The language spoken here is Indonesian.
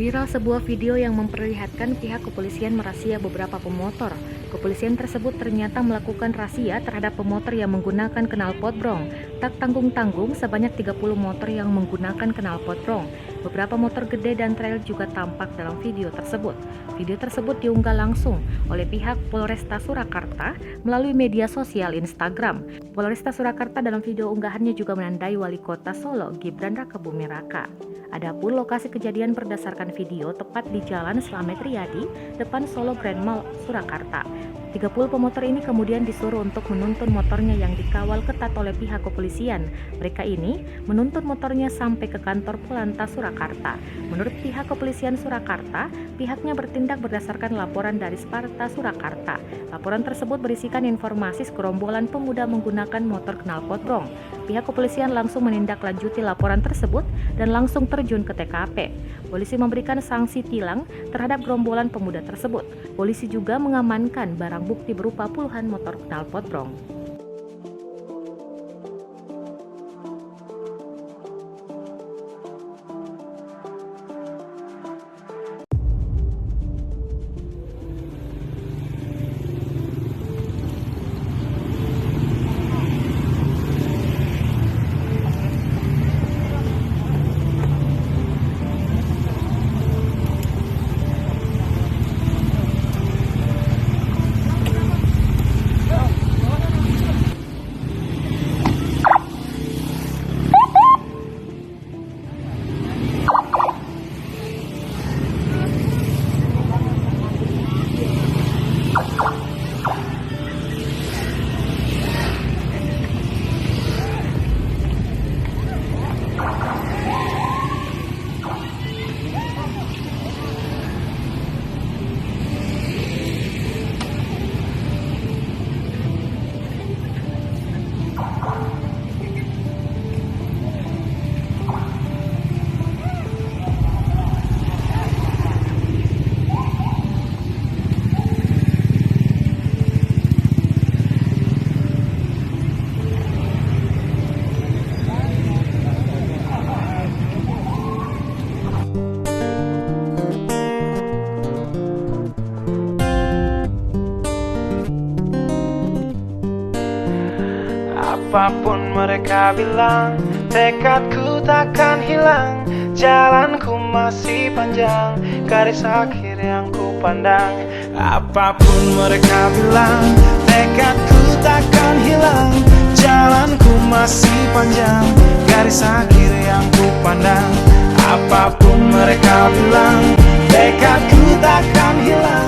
Viral sebuah video yang memperlihatkan pihak kepolisian merazia beberapa pemotor. Kepolisian tersebut ternyata melakukan razia terhadap pemotor yang menggunakan knalpot brong. Tak tanggung-tanggung, sebanyak 30 motor yang menggunakan knalpot brong. Beberapa motor gede dan trail juga tampak dalam video tersebut. Video tersebut diunggah langsung oleh pihak Polresta Surakarta melalui media sosial Instagram. Polresta Surakarta dalam video unggahannya juga menandai Wali Kota Solo, Gibran Rakebuming Raka. Adapun lokasi kejadian berdasarkan video tepat di Jalan Slamet Riyadi, depan Solo Grand Mall, Surakarta. 30 pemotor ini kemudian disuruh untuk menuntun motornya yang dikawal ketat oleh pihak kepolisian. Mereka ini menuntun motornya sampai ke kantor Polantas Surakarta. Menurut pihak kepolisian Surakarta, pihaknya bertindak berdasarkan laporan dari Sparta Surakarta. Laporan tersebut berisikan informasi segerombolan pemuda menggunakan motor knalpot brong. Pihak kepolisian langsung menindaklanjuti laporan tersebut dan langsung terjun ke TKP. Polisi memberikan sanksi tilang terhadap gerombolan pemuda tersebut. Polisi juga mengamankan barang bukti berupa puluhan motor knalpot brong. Apapun mereka bilang, tekadku takkan hilang. Jalanku masih panjang, garis akhir yang ku pandang. Apapun mereka bilang, tekadku takkan hilang. Jalanku masih panjang, garis akhir yang ku pandang. Apapun mereka bilang, tekadku takkan hilang.